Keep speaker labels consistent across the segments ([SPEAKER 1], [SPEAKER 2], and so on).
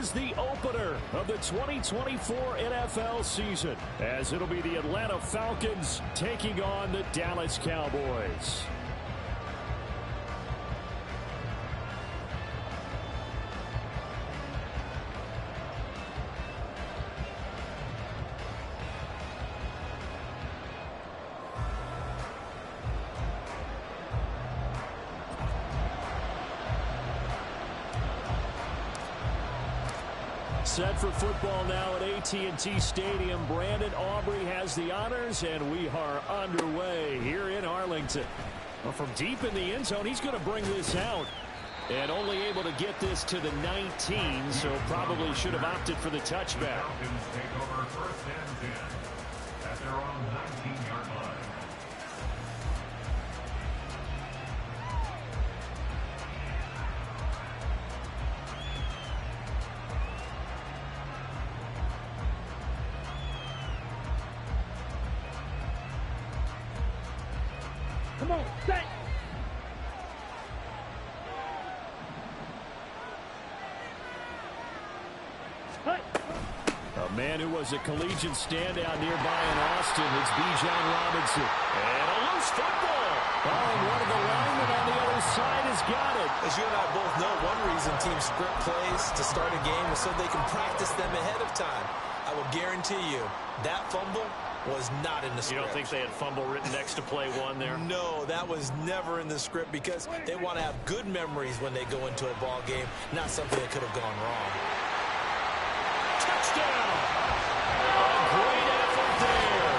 [SPEAKER 1] is the opener of the 2024 NFL season, as it'll be the Atlanta Falcons taking on the Dallas Cowboys. Set for football now at AT&T Stadium. Brandon Aubrey has the honors, and we are underway here in Arlington. Well, from deep in the end zone, he's going to bring this out. And only able to get this to the 19, so probably should have opted for the touchback.
[SPEAKER 2] Falcons take over first and 10 at their own 19-yard line.
[SPEAKER 3] Come on, set.
[SPEAKER 1] A man who was a collegiate standout nearby in Austin. It's Bijan Robinson. And a loose football. Oh, and one of the linemen on the other side has got it.
[SPEAKER 4] As you and I both know, one reason teams script plays to start a game is so they can practice them ahead of time. I will guarantee you that fumble was not in the script.
[SPEAKER 1] You don't think they had fumble written next to play one there?
[SPEAKER 4] No, that was never in the script because they want to have good memories when they go into a ball game, not something that could have gone wrong.
[SPEAKER 1] Touchdown! A great effort there.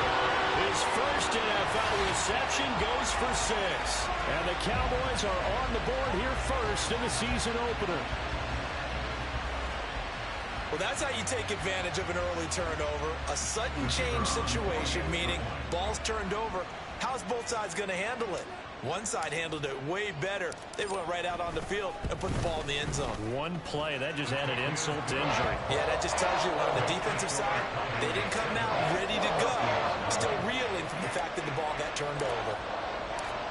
[SPEAKER 1] His first NFL reception goes for 6. And the Cowboys are on the board here first in the season opener.
[SPEAKER 4] Well, that's how you take advantage of an early turnover. A sudden change situation, meaning ball's turned over. How's both sides going to handle it? One side handled it way better. They went right out on the field and put the ball in the end zone.
[SPEAKER 1] One play, that just added insult to injury.
[SPEAKER 4] Yeah, that just tells you on the defensive side, they didn't come out ready to go. Still reeling from the fact that the ball got turned over.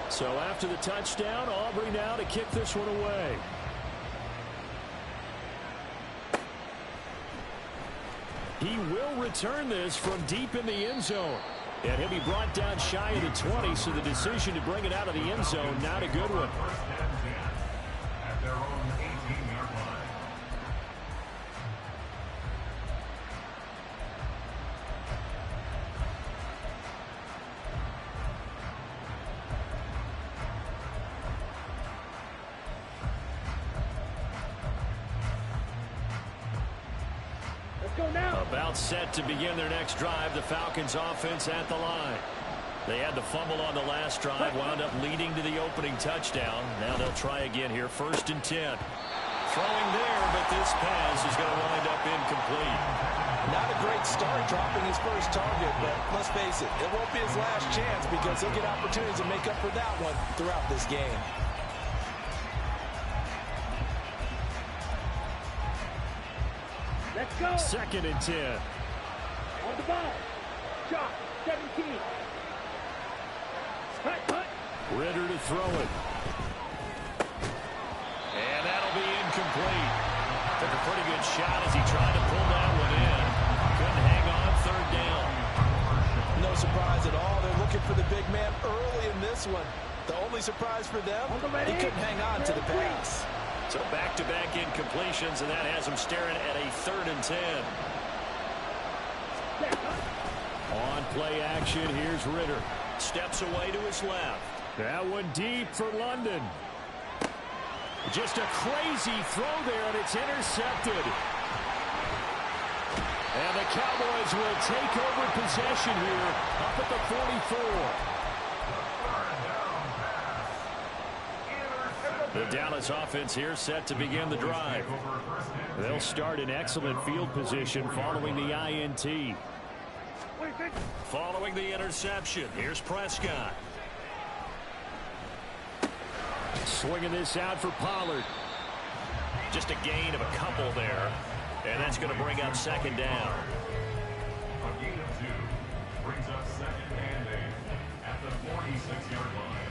[SPEAKER 1] So after the touchdown, Aubrey now to kick this one away. He will return this from deep in the end zone. And he'll be brought down shy of the 20, so the decision to bring it out of the end zone, not a good one.
[SPEAKER 2] First and 10 at their own 18-yard line.
[SPEAKER 3] Let's go now.
[SPEAKER 1] About set to begin their next drive, the Falcons offense at the line. They had the fumble on the last drive, wound up leading to the opening touchdown. Now they'll try again here, first and 10. Throwing there, but this pass is going to wind up incomplete.
[SPEAKER 4] Not a great start dropping his first target, but let's face it, it won't be his last chance because he'll get opportunities to make up for that one throughout this game.
[SPEAKER 3] Let's go.
[SPEAKER 1] Second and 10.
[SPEAKER 3] On the ball. Shot. 17. Hut.
[SPEAKER 1] Ritter to throw it. And that'll be incomplete. Took a pretty good shot as he tried to pull that one in. Couldn't hang on, third down.
[SPEAKER 4] No surprise at all. They're looking for the big man early in this one. The only surprise for them, he couldn't hang on to the pass.
[SPEAKER 1] So back-to-back incompletions, and that has him staring at a third and 10. On play action, here's Ritter. Steps away to his left. That one deep for London. Just a crazy throw there, and it's intercepted. And the Cowboys will take over possession here up at the 44. The Dallas offense here set to begin the drive. They'll start in excellent field position following the INT. Following the interception, here's Prescott. Swinging this out for Pollard. Just a gain of a couple there. And that's going to bring up second down.
[SPEAKER 2] A gain of 2 brings up second and 8 at the 46-yard line.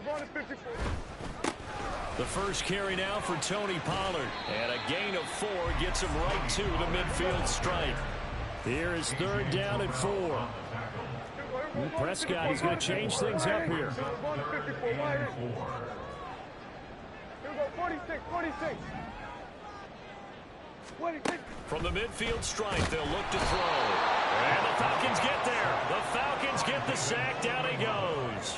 [SPEAKER 3] going to 54.
[SPEAKER 1] The first carry now for Tony Pollard. And a gain of 4 gets him right to the midfield stripe. Here is third down and 4. Prescott is going to change things up here.
[SPEAKER 3] 46, 46.
[SPEAKER 1] From the midfield stripe, they'll look to throw. And the Falcons get there. The Falcons get the sack. Down he goes.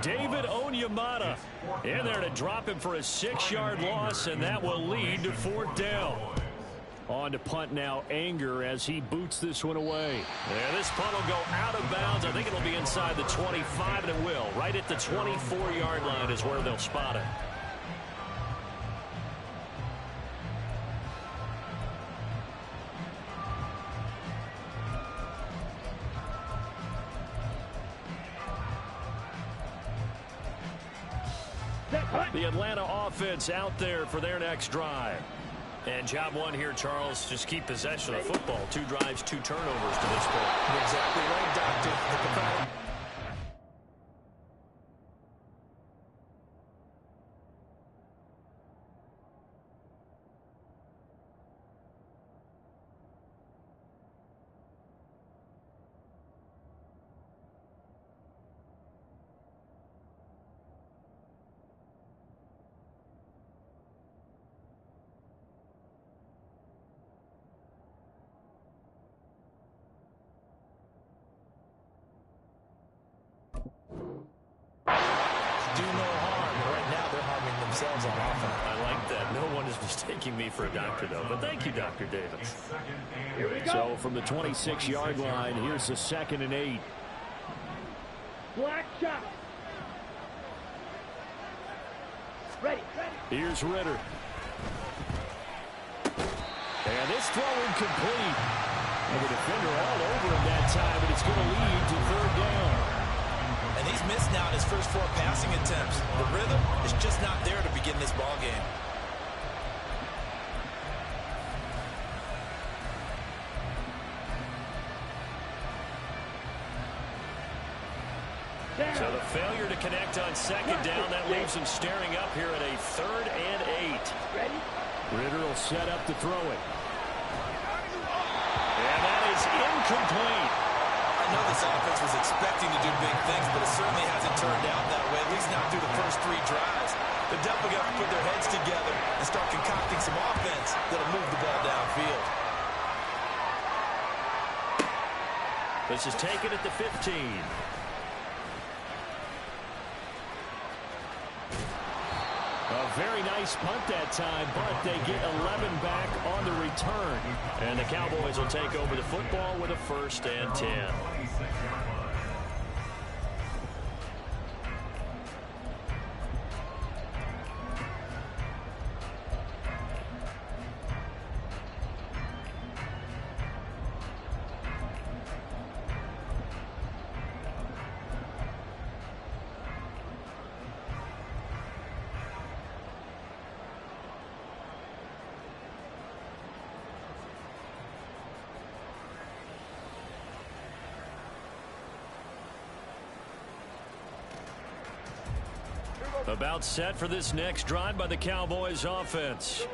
[SPEAKER 1] David Onyemata in there to drop him for a 6-yard loss, and that will lead to fourth down. On to punt now, Anger, as he boots this one away. And this punt will go out of bounds. I think it'll be inside the 25, and it will. Right at the 24-yard line is where they'll spot it. The Atlanta offense out there for their next drive. And job one here, Charles, just keep possession of the football. 2 drives, 2 turnovers to this point.
[SPEAKER 4] You're exactly right, Doctor. Do no harm. Right now, they're harming themselves on offense.
[SPEAKER 1] I like that. No one is mistaking me for a doctor, though. But thank you, Dr. Davis.
[SPEAKER 3] Here we go.
[SPEAKER 1] So from the 26-yard line, here's the 2nd and 8.
[SPEAKER 3] Black shot. Ready.
[SPEAKER 1] Here's Ritter. And this throw incomplete. And the defender all over him that time, but it's going to lead to third down.
[SPEAKER 4] And he's missed now in his first 4 passing attempts. The rhythm is just not there to begin this ball game.
[SPEAKER 1] So the failure to connect on 2nd down, that leaves him staring up here at a 3rd and 8. Ritter will set up to throw it. And that is incomplete.
[SPEAKER 4] I know this offense was expecting to do big things, but it certainly hasn't turned out that way, at least not through the first 3 drives. They're definitely got to put their heads together and start concocting some offense that'll move the ball downfield.
[SPEAKER 1] This is taken at the 15. A very nice punt that time, but they get 11 back on the return. And the Cowboys will take over the football with a 1st and 10. About set for this next drive by the Cowboys offense.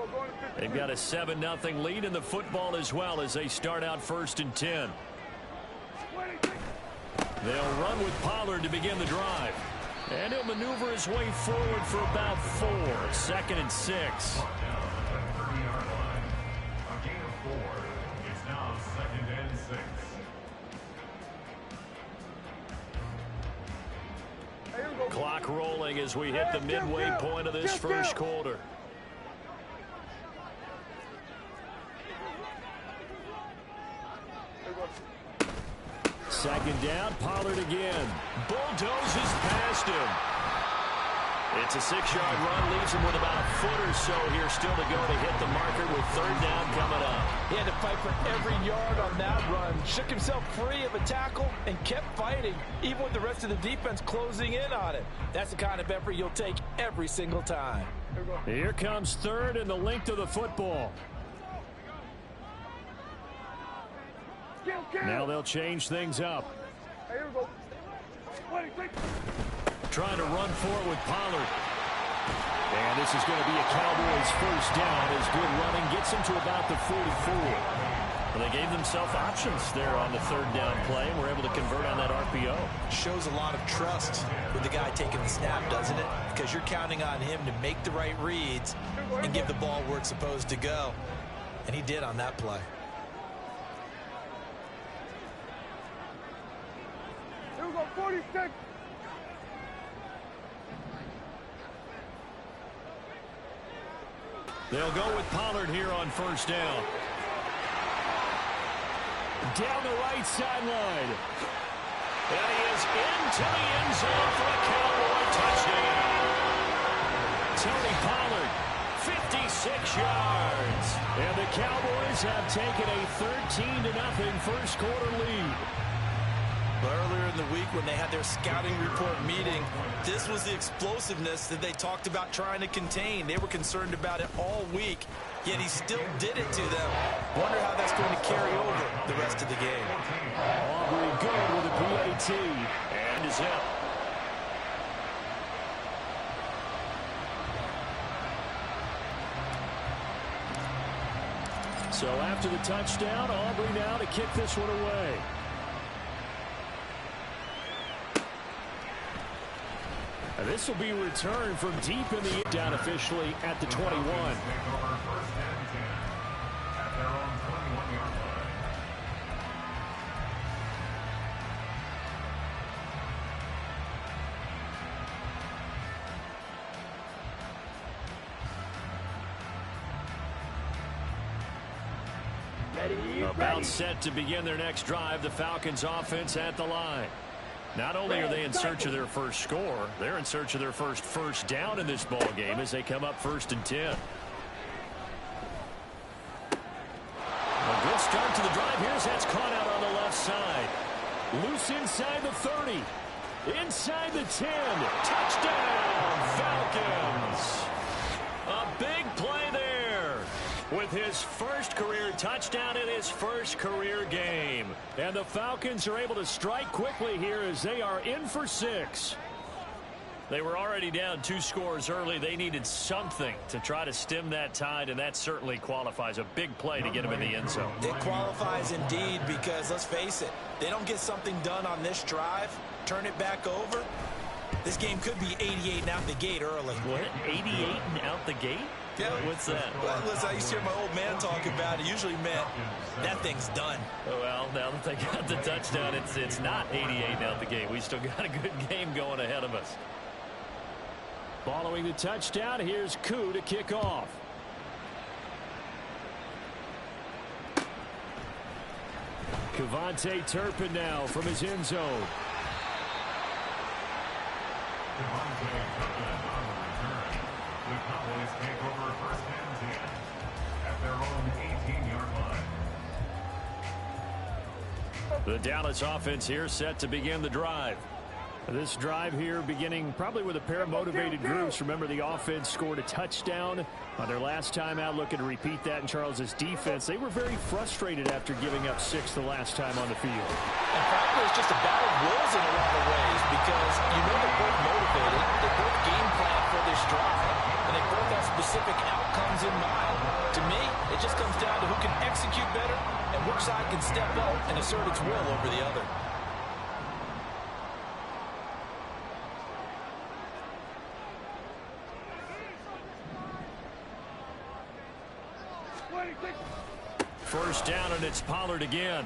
[SPEAKER 1] They've got a 7-0 lead in the football as well as they start out 1st and 10. They'll run with Pollard to begin the drive. And he'll maneuver his way forward for about 4. 2nd and 6.
[SPEAKER 2] A gain of 4. It's now 2nd and 6.
[SPEAKER 1] Clock rolling as we hit the midway point of this first quarter. Second down, Pollard again. Bulldozes past him. It's a 6-yard run, leaves him with about a foot or so here still to go to hit the marker with third down coming up.
[SPEAKER 5] He had to fight for every yard on that run. Shook himself free of a tackle and kept fighting, even with the rest of the defense closing in on it. That's the kind of effort you'll take every single time.
[SPEAKER 1] Here comes third and the length of the football. Now they'll change things up. trying to run for it with Pollard. And this is going to be a Cowboys first down as good running gets them to about the 44. Well, they gave themselves options there on the third down play and were able to convert on that RPO.
[SPEAKER 4] Shows a lot of trust with the guy taking the snap, doesn't it? Because you're counting on him to make the right reads and give the ball where it's supposed to go. And he did on that play.
[SPEAKER 3] Here we go, 46.
[SPEAKER 1] They'll go with Pollard here on first down. Down the right sideline. And he is into the end zone for a Cowboy touchdown. Tony Pollard, 56 yards. And the Cowboys have taken a 13-0 first quarter lead.
[SPEAKER 4] Earlier in the week when they had their scouting report meeting, this was the explosiveness that they talked about trying to contain. They were concerned about it all week, yet he still did it to them. Wonder how that's going to carry over the rest of the game.
[SPEAKER 1] Aubrey good with a PAT and is out. So after the touchdown, Aubrey now to kick this one away. And this will be returned from deep in the down officially at the 21. About set to begin their next drive, the Falcons offense at the line. Not only are they in search of their first score, they're in search of their first down in this ball game as they come up 1st and 10. A good start to the drive. Here's that's caught out on the left side. Loose inside the 30. Inside the 10. Touchdown, Falcons. A big play there with his first career touchdown in his first career game. And the Falcons are able to strike quickly here as they are in for 6. They were already down 2 scores early. They needed something to try to stem that tide, and that certainly qualifies. A big play to get them in the end zone.
[SPEAKER 4] It qualifies indeed because, let's face it, they don't get something done on this drive, turn it back over, this game could be 88 and out the gate early.
[SPEAKER 1] What? 88 and out the gate?
[SPEAKER 4] Yeah.
[SPEAKER 1] What's that?
[SPEAKER 4] Well, listen, I used to hear my old man talk about it. Usually meant that thing's done.
[SPEAKER 1] Well, now that they got the touchdown, it's not 88 and out the gate. We still got a good game going ahead of us. Following the touchdown, here's Koo to kick off. Kevontae Turpin now from his end zone.
[SPEAKER 2] The Cowboys take over 1st and 10 at their own 18-yard line.
[SPEAKER 1] The Dallas offense here set to begin the drive. This drive here beginning probably with a pair of motivated groups. Remember, the offense scored a touchdown on their last time out, looking to repeat that in Charles's defense. They were very frustrated after giving up 6 the last time on the field.
[SPEAKER 5] And frankly, it's just a battle of wills in a lot of ways because you know they're both motivated. They both game plan for this drive, and they both have specific outcomes in mind. To me, it just comes down to who can execute better and which side can step up and assert its will over the other.
[SPEAKER 1] First down, and it's Pollard again.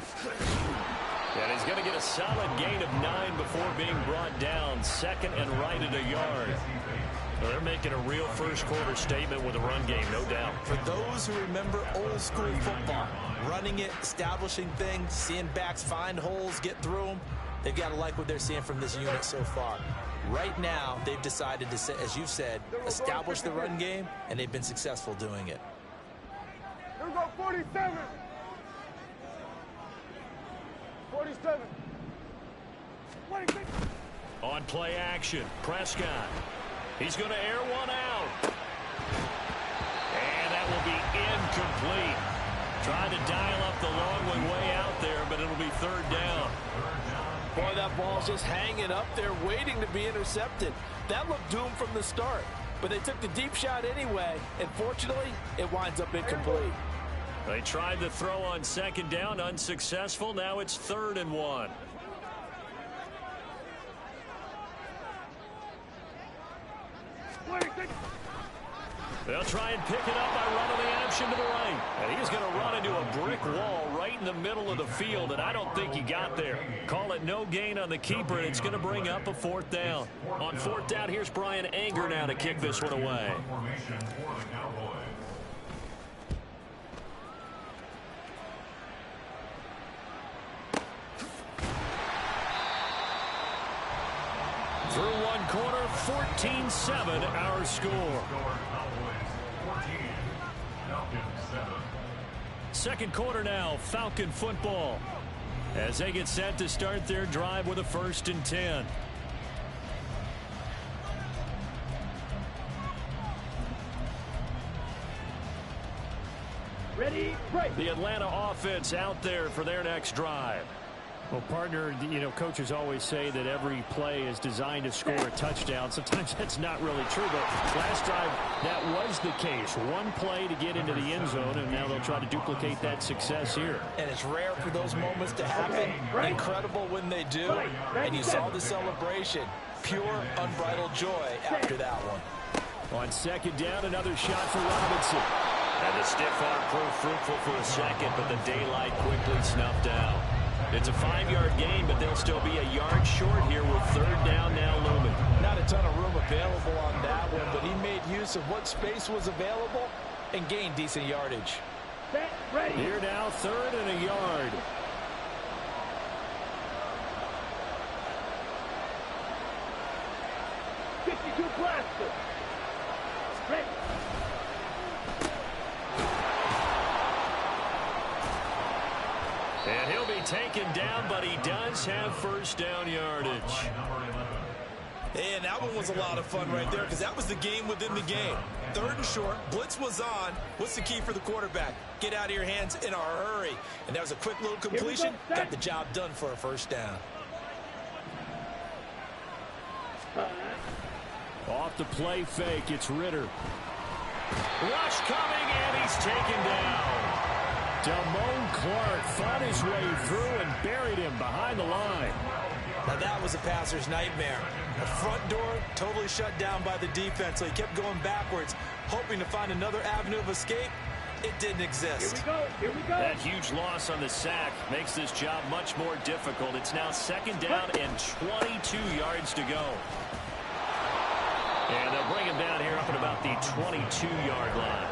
[SPEAKER 1] And he's going to get a solid gain of 9 before being brought down. 2nd and right at a yard. Well, they're making a real first quarter statement with a run game, no doubt.
[SPEAKER 4] For those who remember old school football, running it, establishing things, seeing backs find holes, get through them, they've got to like what they're seeing from this unit so far. Right now, they've decided to, as you've said, establish the run game, and they've been successful doing it.
[SPEAKER 3] Here we go, 47. 47. 26.
[SPEAKER 1] On play action, Prescott. He's going to air one out. And that will be incomplete. Trying to dial up the long one way out there, but it'll be 3rd down.
[SPEAKER 5] Boy, that ball's just hanging up there waiting to be intercepted. That looked doomed from the start, but they took the deep shot anyway, and fortunately, it winds up incomplete.
[SPEAKER 1] They tried the throw on second down, unsuccessful. Now it's 3rd and 1. They'll try and pick it up by running the option to the right. And he's going to run into a brick wall right in the middle of the field, and I don't think he got there. Call it no gain on the keeper, and it's going to bring up a 4th down. On 4th down, here's Brian Anger now to kick this one away. Through one quarter, 14-7 our score. Second quarter now, Falcon football, as they get set to start their drive with a 1st and 10.
[SPEAKER 3] Ready, break.
[SPEAKER 1] The Atlanta offense out there for their next drive. Well, partner, you know, coaches always say that every play is designed to score a touchdown. Sometimes that's not really true, but last drive, that was the case. One play to get into the end zone, and now they'll try to duplicate that success here.
[SPEAKER 5] And it's rare for those moments to happen. Incredible when they do. And you saw the celebration. Pure, unbridled joy after that one.
[SPEAKER 1] On second down, another shot for Robinson. And the stiff arm proved fruitful for a second, but the daylight quickly snuffed out. It's a 5-yard gain, but they'll still be a yard short here with 3rd down now looming.
[SPEAKER 5] Not a ton of room available on that one, but he made use of what space was available and gained decent yardage.
[SPEAKER 3] Set, ready.
[SPEAKER 1] Here now, 3rd and a yard.
[SPEAKER 3] Blaster. Ready.
[SPEAKER 1] And he'll be taken down, but he does have 1st down yardage.
[SPEAKER 4] And that one was a lot of fun right there because that was the game within the game. 3rd and short, blitz was on. What's the key for the quarterback? Get out of your hands in a hurry. And that was a quick little completion. Got the job done for a 1st down.
[SPEAKER 1] Off the play fake, it's Ritter. Rush coming, and he's taken down. Damone Clark fought his way through and buried him behind the line.
[SPEAKER 4] Now that was a passer's nightmare. The front door totally shut down by the defense, so he kept going backwards, hoping to find another avenue of escape. It didn't exist.
[SPEAKER 3] Here we go. Here we go.
[SPEAKER 1] That huge loss on the sack makes this job much more difficult. It's now 2nd down and 22 yards to go. And they'll bring him down here up at about the 22-yard line.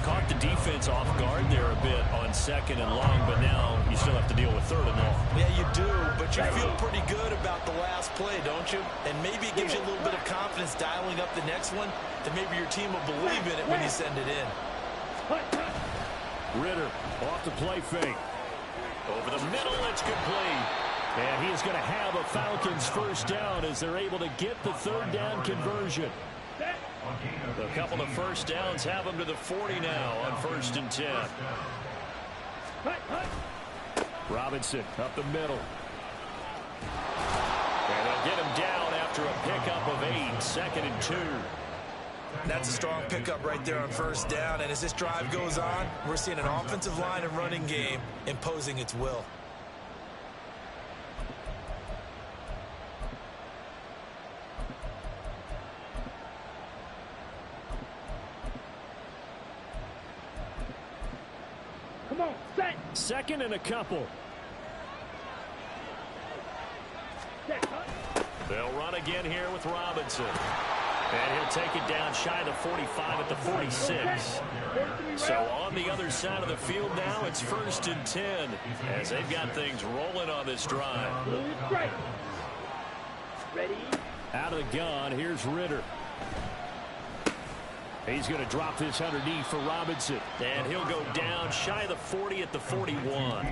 [SPEAKER 1] Caught the defense off guard there a bit on 2nd and long, but now you still have to deal with 3rd and long.
[SPEAKER 4] Yeah, you do, but you feel pretty good about the last play, don't you? And maybe it gives you a little bit of confidence dialing up the next one, that maybe your team will believe in it when you send it in.
[SPEAKER 1] Ritter off the play fake. Over the middle, it's complete. And he is going to have a Falcons 1st down as they're able to get the 3rd down conversion. A couple of 1st downs have them to the 40 now on 1st and 10. Robinson up the middle. And they'll get him down after a pickup of 8, 2nd and 2.
[SPEAKER 4] That's a strong pickup right there on 1st down. And as this drive goes on, we're seeing an offensive line and running game imposing its will.
[SPEAKER 3] Come on, set.
[SPEAKER 1] 2nd and a couple.
[SPEAKER 3] Set.
[SPEAKER 1] They'll run again here with Robinson. And he'll take it down shy of the 45 at the 46. So on the other side of the field now, it's 1st and 10 as they've got things rolling on this drive.
[SPEAKER 3] Right. Ready.
[SPEAKER 1] Out of the gun, here's Ritter. He's going to drop this underneath for Robinson. And he'll go down shy of the 40 at the 41.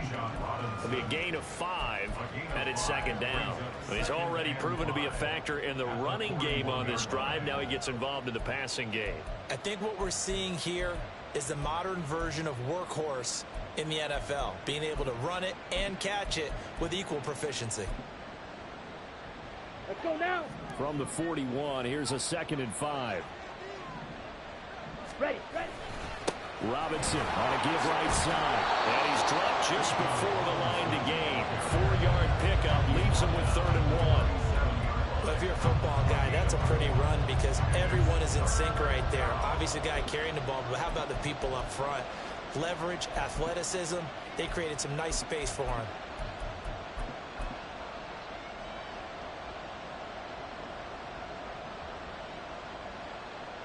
[SPEAKER 1] It'll be a gain of 5, and it's 2nd down. But he's already proven to be a factor in the running game on this drive. Now he gets involved in the passing game.
[SPEAKER 4] I think what we're seeing here is the modern version of workhorse in the NFL, being able to run it and catch it with equal proficiency.
[SPEAKER 3] Let's go now.
[SPEAKER 1] From the 41, here's a 2nd and 5.
[SPEAKER 3] Ready.
[SPEAKER 1] Robinson on a give right side. And he's dropped just before the line to gain. 4-yard pickup leaves him with 3rd and 1.
[SPEAKER 4] Well, if you're a football guy, that's a pretty run because everyone is in sync right there. Obviously, the guy carrying the ball, but how about the people up front? Leverage, athleticism, they created some nice space for him.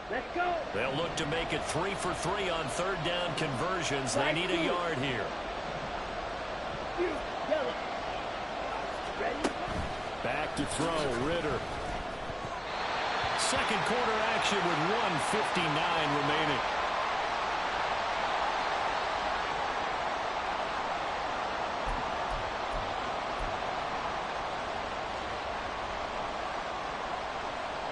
[SPEAKER 3] Let's go.
[SPEAKER 1] They'll look to make it 3 for 3 on 3rd down conversions. They need a yard here.
[SPEAKER 3] Yellow. Ready.
[SPEAKER 1] Back to throw, Ritter. Second quarter action with 1:59 remaining.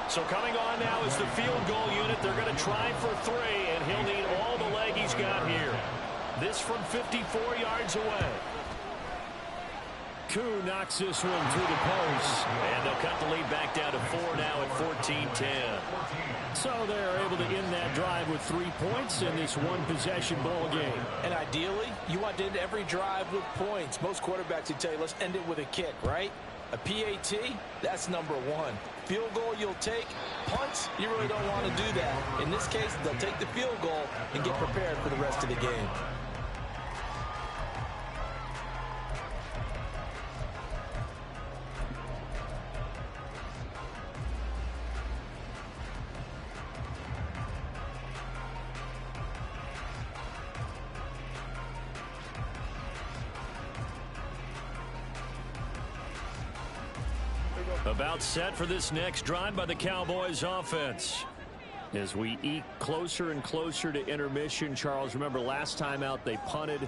[SPEAKER 1] So coming on now is the field goal unit. They're going to try for 3, and he'll need all the leg he's got here. This from 54 yards away. Koo knocks this one through the post. And they'll cut the lead back down to 4 now at 14-10. So they're able to end that drive with 3 points in this one-possession ball game.
[SPEAKER 4] And ideally, you want to end every drive with points. Most quarterbacks would tell you, let's end it with a kick, right? A PAT, that's number 1. Field goal you'll take. Punts, you really don't want to do that. In this case, they'll take the field goal and get prepared for the rest of the game.
[SPEAKER 1] About set for this next drive by the Cowboys offense. As we eke closer and closer to intermission, Charles, remember last time out they punted.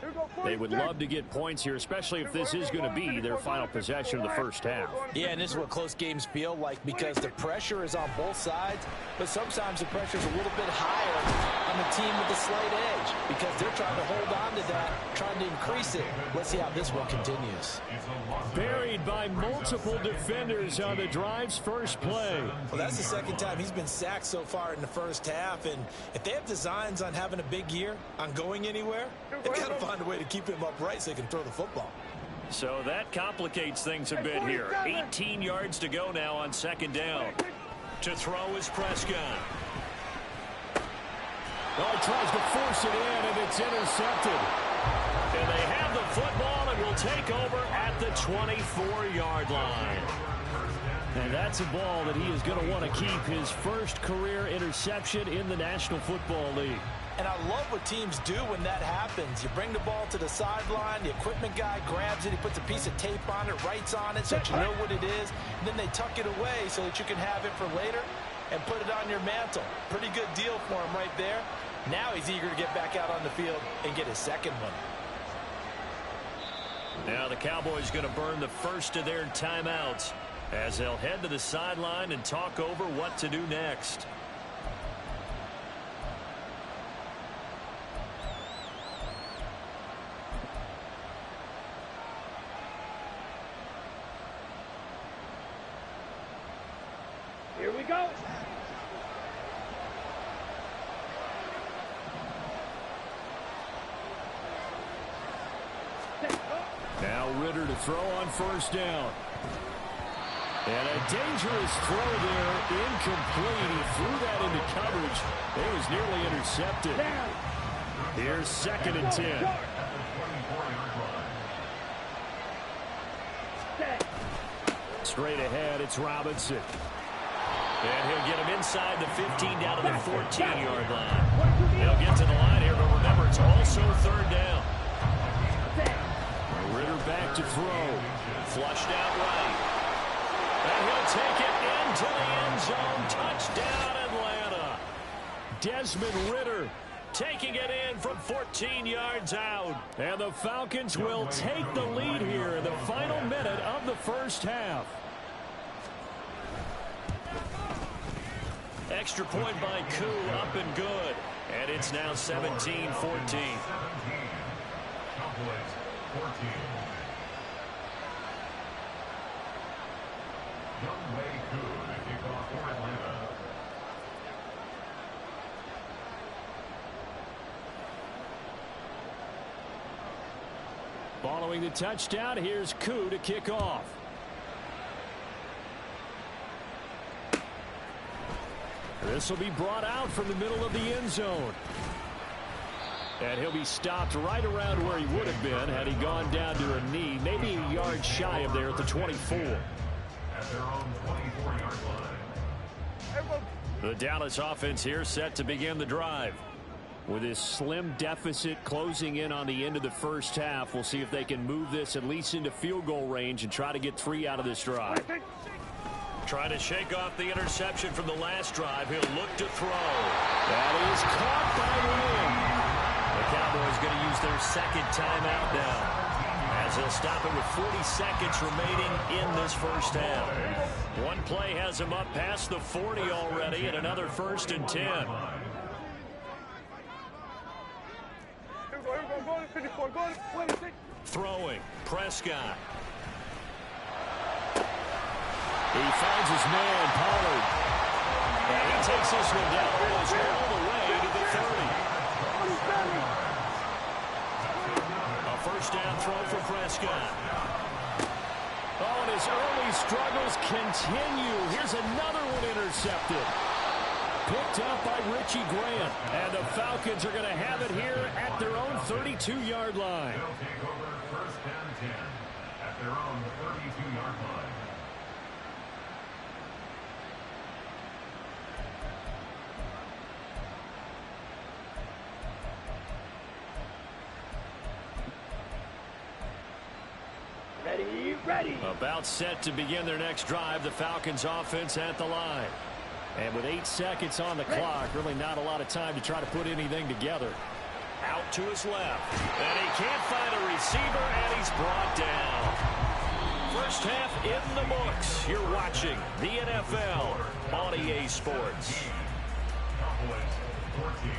[SPEAKER 1] They would love to get points here, especially if this is going to be their final possession of the first half.
[SPEAKER 4] Yeah, and this is what close games feel like because the pressure is on both sides, but sometimes the pressure is a little bit higher on the team with the slight edge because they're trying to hold on to that, trying to increase it. Let's see how this one continues.
[SPEAKER 1] Buried by multiple defenders on the drive's first play.
[SPEAKER 4] Well, that's the second time he's been sacked so far in the first half, and if they have designs on having a big year, on going anywhere, they've got to find a way to keep him upright so they can throw the football.
[SPEAKER 1] So that complicates things a bit here. 18 yards to go now on 2nd down. To throw is Prescott. Oh, he tries to force it in, and it's intercepted. And they have the football and will take over at the 24-yard line. And that's a ball that he is going to want to keep, his first career interception in the National Football League.
[SPEAKER 4] And I love what teams do when that happens. You bring the ball to the sideline, the equipment guy grabs it, he puts a piece of tape on it, writes on it so that you know what it is, and then they tuck it away so that you can have it for later and put it on your mantle. Pretty good deal for him right there. Now he's eager to get back out on the field and get his second one.
[SPEAKER 1] Now the Cowboys going to burn the first of their timeouts as they'll head to the sideline and talk over what to do next.
[SPEAKER 3] Here we go.
[SPEAKER 1] Now Ritter to throw on 1st down. And a dangerous throw there, incomplete. He threw that into coverage. It was nearly intercepted. Here's 2nd and 10. Straight ahead, it's Robinson. And he'll get him inside the 15 down to the 14-yard line. He'll get to the line here, but remember, it's also 3rd down. Ritter back to throw. Flushed out right. And he'll take it into the end zone. Touchdown, Atlanta. Desmond Ritter taking it in from 14 yards out. And the Falcons will take the lead here in the final minute of the first half. Extra point by Koo, up and good. And it's now 17-14.
[SPEAKER 2] Cowboys 14. Youngwei Koo to kick off for Atlanta.
[SPEAKER 1] Following the touchdown, here's Koo to kick off. This will be brought out from the middle of the end zone. And he'll be stopped right around where he would have been had he gone down to a knee, maybe a yard shy of there at the 24.
[SPEAKER 2] At their own 24-yard line.
[SPEAKER 1] The Dallas offense here set to begin the drive. With this slim deficit closing in on the end of the first half, we'll see if they can move this at least into field goal range and try to get 3 out of this drive. Trying to shake off the interception from the last drive. He'll look to throw. That is caught by Williams. The Cowboys going to use their second timeout now, as they'll stop it with 40 seconds remaining in this first half. One play has him up past the 40 already, and another 1st and 10. Throwing, Prescott. He finds his man, Pollard. And he takes this one down almost all the way to the 30. A first down throw for Prescott. Oh, and his early struggles continue. Here's another one intercepted. Picked up by Richie Grant. And the Falcons are going to have it here at their own 32-yard line.
[SPEAKER 2] They'll take over 1st and 10 at their own 32-yard line.
[SPEAKER 3] Ready.
[SPEAKER 1] About set to begin their next drive, the Falcons offense at the line. And with 8 seconds on the clock, really not a lot of time to try to put anything together. Out to his left. And he can't find a receiver, and he's brought down. First half in the books. You're watching the NFL on EA Sports.
[SPEAKER 2] Cowboys 14.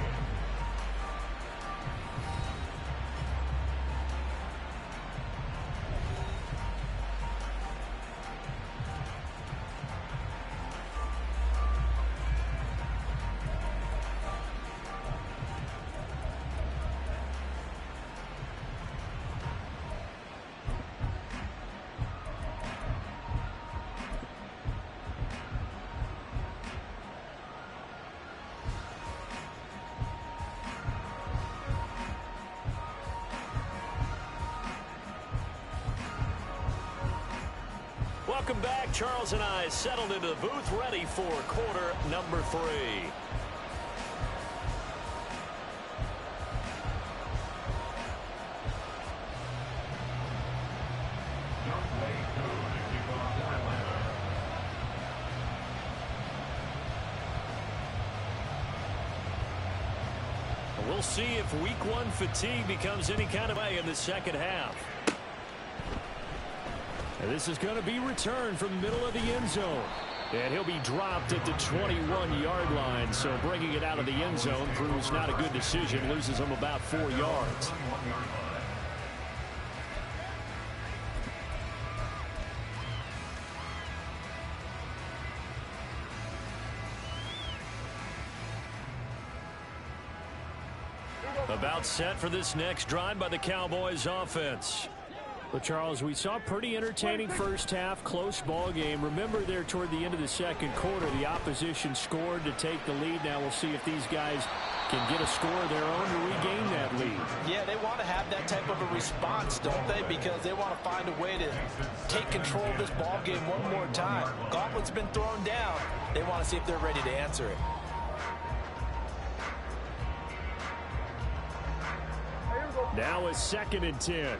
[SPEAKER 1] Welcome back. Charles and I settled into the booth, ready for quarter number 3. We'll see if week 1 fatigue becomes any kind of way in the second half. And this is going to be returned from the middle of the end zone. And he'll be dropped at the 21-yard line. So bringing it out of the end zone proves not a good decision. Loses him about 4 yards. About set for this next drive by the Cowboys offense. But, Charles, we saw a pretty entertaining first half, close ball game. Remember there toward the end of the second quarter, the opposition scored to take the lead. Now we'll see if these guys can get a score of their own to regain that lead.
[SPEAKER 5] Yeah, they want to have that type of a response, don't they? Because they want to find a way to take control of this ball game one more time. Gauntlet's been thrown down. They want to see if they're ready to answer it.
[SPEAKER 1] Now a 2nd and 10.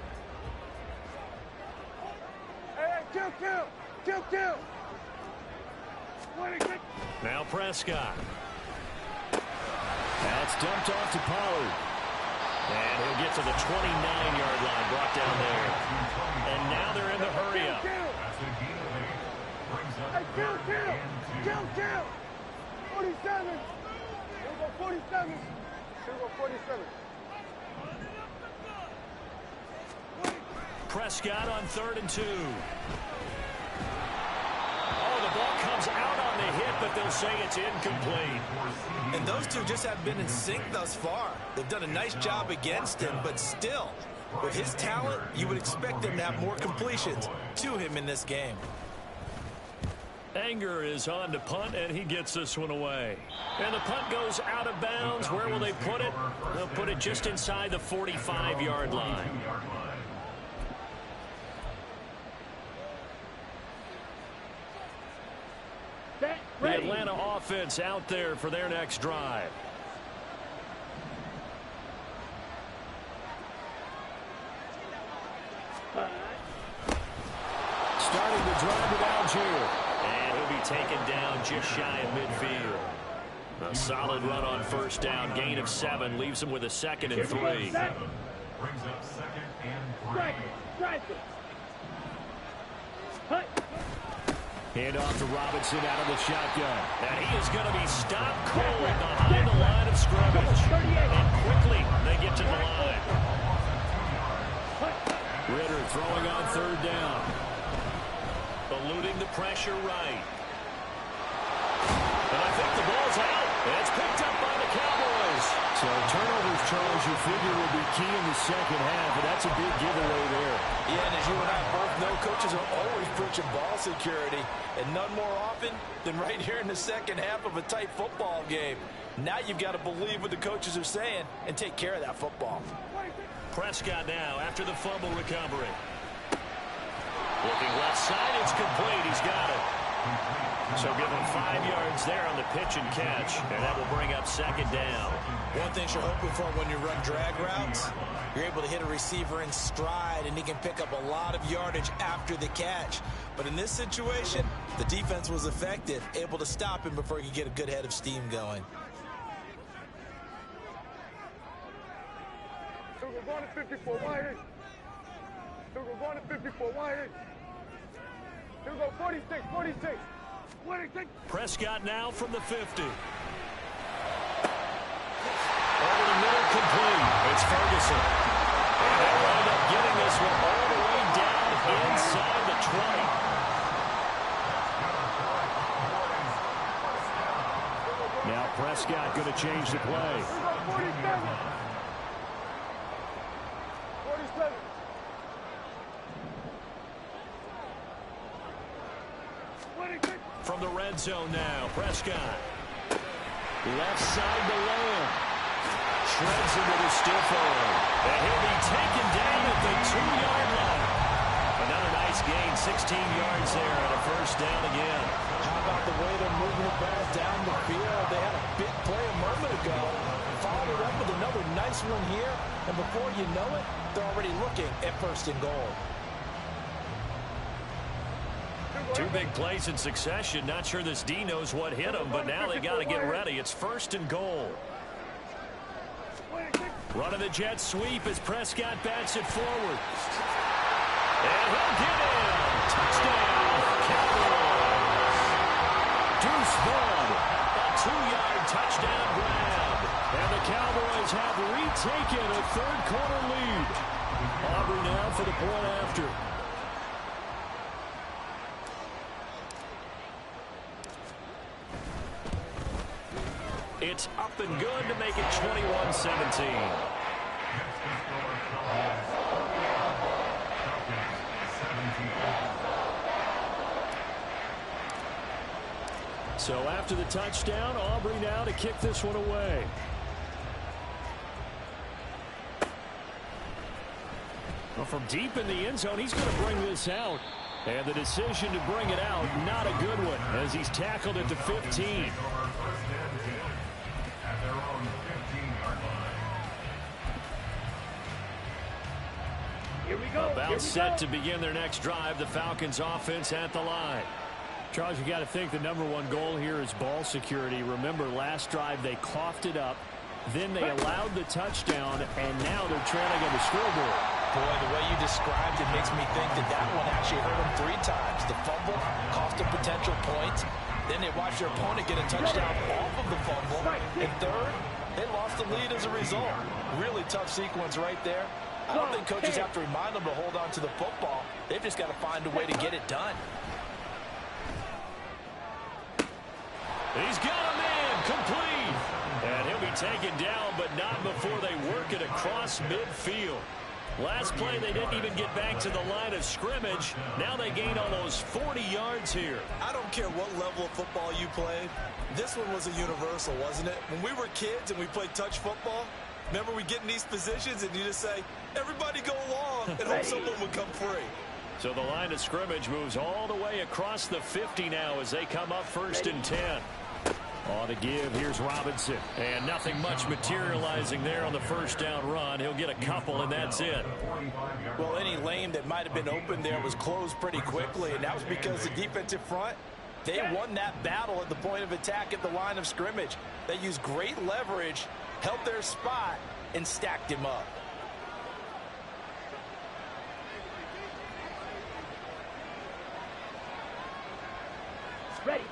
[SPEAKER 3] Kill.
[SPEAKER 1] Now Prescott. That's dumped off to Pollard. And he'll get to the 29-yard line, brought down there. And now they're in the hurry-up.
[SPEAKER 3] Kill. 47. Here we go, 47.
[SPEAKER 1] Prescott on 3rd and 2. Oh, the ball comes out on the hit, but they'll say it's incomplete.
[SPEAKER 4] And those two just haven't been in sync thus far. They've done a nice job against him, but still, with his talent, you would expect him to have more completions to him in this game.
[SPEAKER 1] Anger is on to punt, and he gets this one away. And the punt goes out of bounds. Where will they put it? They'll put it just inside the 45-yard line. The Atlanta offense out there for their next drive. Starting the drive with Algier. And he'll be taken down just shy of midfield. A solid run on 1st down. Gain of 7 leaves him with a 2nd and 3.
[SPEAKER 2] Brings up 2nd and 3.
[SPEAKER 1] Hand off to Robinson out of the shotgun. And he is going to be stopped cold behind the line of scrimmage. And quickly they get to the line. Ritter throwing on 3rd down. Eluding the pressure right. And I think the ball's out. It's picked up by the Cowboys. So turnovers, Charles, you figure will be key in the 2nd half, and that's a big giveaway there.
[SPEAKER 4] Yeah, and as you and I both know, coaches are always preaching ball security, and none more often than right here in the 2nd half of a tight football game. Now you've got to believe what the coaches are saying and take care of that football.
[SPEAKER 1] Prescott now after the fumble recovery. Looking left side, it's complete. He's got it. So give him 5 yards there on the pitch and catch, and that will bring up 2nd down.
[SPEAKER 4] One thing you're hoping for when you run drag routes, you're able to hit a receiver in stride, and he can pick up a lot of yardage after the catch. But in this situation, the defense was effective, able to stop him before he could get a good head of steam going.
[SPEAKER 3] We're going to 54 wide. We're going to 54 wide. Here we go, 46, 46. 46.
[SPEAKER 1] Prescott now from the 50. Over the middle, complete. It's Ferguson. And they wind up getting this one all the way down inside the 20. Now Prescott going to change the play.
[SPEAKER 3] 47. 47.
[SPEAKER 1] From the red zone now, Prescott. Left side to Lamb. Shreds him with a stiff arm. And he'll be taken down at the 2-yard line. Another nice gain, 16 yards there, and a 1st down again.
[SPEAKER 4] How about the way they're moving the ball down the field? They had a big play a moment ago. Followed it up with another nice one here. And before you know it, they're already looking at 1st and goal.
[SPEAKER 1] 2 big plays in succession. Not sure this D knows what hit him, but now they got to get ready. It's 1st and goal. Run of the jet sweep as Prescott bats it forward. And he'll get in. Touchdown, Cowboys. Deuce Vaughn, a 2-yard touchdown grab. And the Cowboys have retaken a 3rd-quarter lead. Aubrey now for the point after. It's up and good to make it 21-17. So after the touchdown, Aubrey now to kick this one away. Well, from deep in the end zone, he's going to bring this out. And the decision to bring it out, not a good one, as he's tackled at the 15. About set to begin their next drive. The Falcons offense at the line. Charles, you got to think the #1 goal here is ball security. Remember, last drive they coughed it up. Then they allowed the touchdown, and now they're trailing on the scoreboard.
[SPEAKER 4] Boy, the way you described it makes me think that that one actually hurt them 3 times. The fumble cost them potential points. Then they watched their opponent get a touchdown off of the fumble. And third, they lost the lead as a result. Really tough sequence right there. I don't think coaches have to remind them to hold on to the football. They've just got to find a way to get it done.
[SPEAKER 1] He's got a man complete. And he'll be taken down, but not before they work it across midfield. Last play, they didn't even get back to the line of scrimmage. Now they gain almost 40 yards here.
[SPEAKER 4] I don't care what level of football you played. This one was a universal, wasn't it? When we were kids and we played touch football, remember we get in these positions and you just say, everybody go along, and hope someone would come free.
[SPEAKER 1] So the line of scrimmage moves all the way across the 50 now as they come up 1st and 10. On the give, here's Robinson. And nothing much materializing there on the first down run. He'll get a couple, and that's it.
[SPEAKER 4] Well, any lane that might have been open there was closed pretty quickly, and that was because the defensive front, they won that battle at the point of attack at the line of scrimmage. They used great leverage, held their spot, and stacked him up.
[SPEAKER 3] Ready.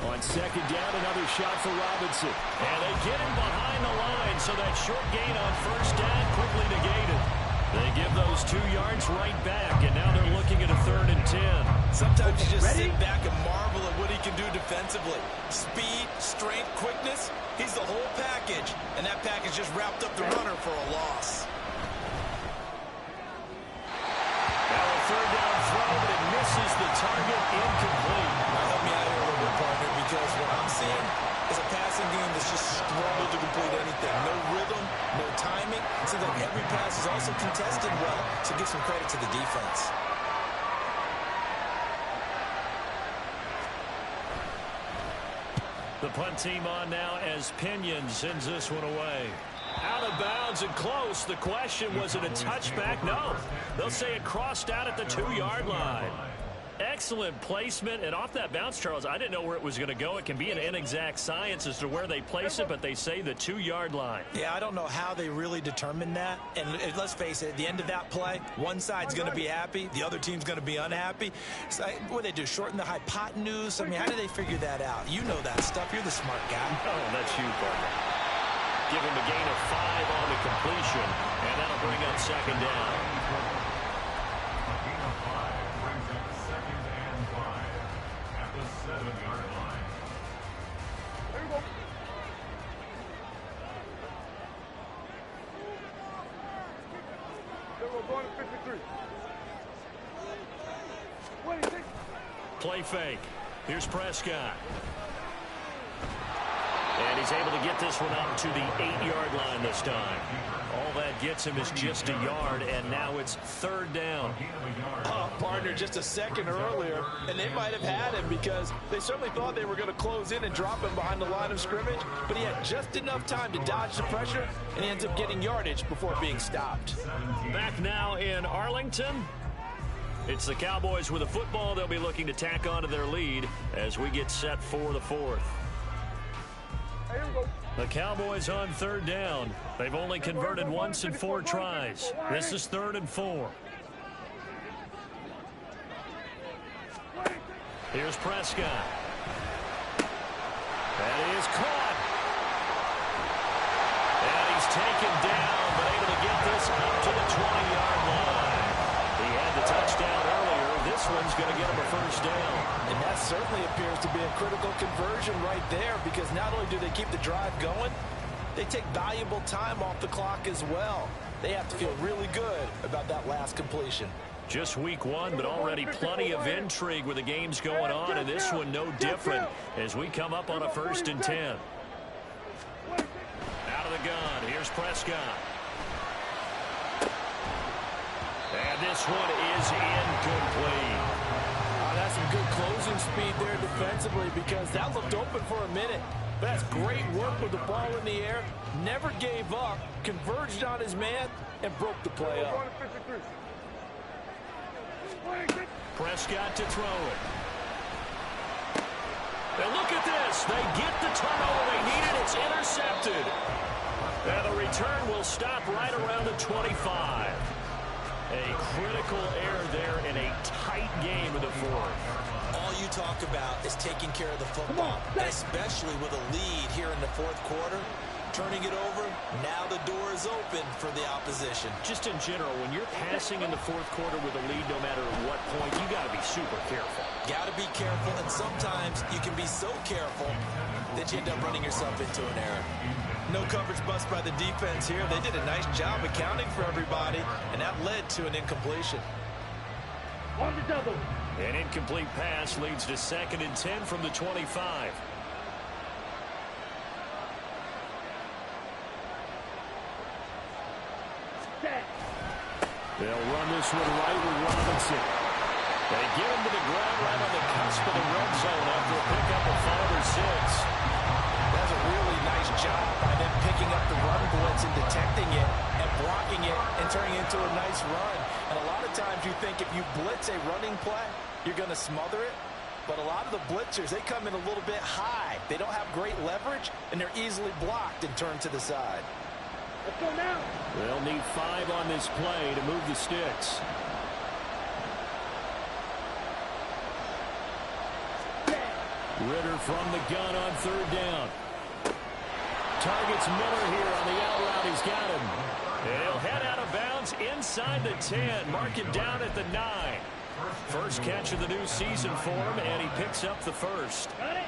[SPEAKER 1] On 2nd down, another shot for Robinson. And they get him behind the line, so that short gain on 1st down quickly negated. They give those 2 yards right back, and now they're looking at a 3rd and 10.
[SPEAKER 4] Sometimes you just sit back and marvel at what he can do defensively. Speed, strength, quickness, he's the whole package. And that package just wrapped up the runner for a loss.
[SPEAKER 1] Now a 3rd down throw, but it misses the target, incomplete.
[SPEAKER 4] Now help me out here a little bit, partner, because what I'm seeing is a passing game that's just struggled to complete anything. No rhythm, no timing. It seems like every pass is also contested well, so give some credit to the defense.
[SPEAKER 1] The punt team on now as Pinion sends this one away. Out of bounds and close. The question, was it a touchback? No. They'll say it crossed out at the 2-yard line. Excellent placement, and off that bounce, Charles, I didn't know where it was going to go. It can be an inexact science as to where they place it, but they say the 2-yard line.
[SPEAKER 4] Yeah, I don't know how they really determined that. And let's face it, at the end of that play, one side's going to be happy, the other team's going to be unhappy. So what do they do, shorten the hypotenuse? I mean, how do they figure that out? You know that stuff. You're the smart guy.
[SPEAKER 1] Oh, that's you, partner. Give him a gain of 5 on the completion, and that'll bring up 2nd down. Play fake. Here's Prescott. And he's able to get this one up to the 8-yard line this time. All that gets him is just a yard, and now it's 3rd down.
[SPEAKER 4] Partner, just a second earlier, and they might have had him because they certainly thought they were going to close in and drop him behind the line of scrimmage, but he had just enough time to dodge the pressure, and he ends up getting yardage before being stopped.
[SPEAKER 1] Back now in Arlington. It's the Cowboys with a football. They'll be looking to tack onto their lead as we get set for the 4th. The Cowboys on 3rd down. They've only converted once in 4 tries. This is 3rd and 4. Here's Prescott. That is caught. And he's taken down, but able to get this up to the 20-yard line. He had the touchdown earlier. This one's going to get him a 1st down.
[SPEAKER 4] And that certainly appears to be a critical conversion right there, because not only do they keep the drive going, they take valuable time off the clock as well. They have to feel really good about that last completion.
[SPEAKER 1] Just week 1, but already plenty of intrigue with the games going on, and this one no different as we come up on a 1st and 10. Out of the gun, here's Prescott. And this one is incomplete.
[SPEAKER 4] That's some good closing speed there defensively, because that looked open for a minute. But that's great work with the ball in the air. Never gave up, converged on his man, and broke the play up.
[SPEAKER 1] Prescott to throw it. And look at this. They get the turnover they needed. It's intercepted. And the return will stop right around the 25. A critical error there in a tight game of the 4th.
[SPEAKER 4] All you talk about is taking care of the football, especially with a lead here in the 4th quarter. turning it over. Now the door is open for the opposition.
[SPEAKER 1] Just in general, when you're passing in the fourth quarter with a lead, no matter what point, you got to be super careful.
[SPEAKER 4] Got to be careful, and sometimes you can be so careful that you end up running yourself into an error. No coverage bust by the defense here. They did a nice job accounting for everybody, and that led to an incompletion.
[SPEAKER 3] On the double.
[SPEAKER 1] An incomplete pass leads to 2nd and 10 from the 25. They'll run this one right with Robinson. They get him to the ground right on the cusp of the red zone after a pickup of 5 or 6.
[SPEAKER 5] That's a really nice job by them picking up the run blitz and detecting it and blocking it and turning it into a nice run. And a lot of times you think if you blitz a running play, you're going to smother it. But a lot of the blitzers, they come in a little bit high. They don't have great leverage, and they're easily blocked and turned to the side.
[SPEAKER 3] Let's go now.
[SPEAKER 1] They'll need 5 on this play to move the sticks. Ritter from the gun on 3rd down. Targets Miller here on the out route. He's got him. And he'll head out of bounds inside the 10. Mark him down at the 9. First catch of the new season for him, and he picks up the first.
[SPEAKER 3] Got it.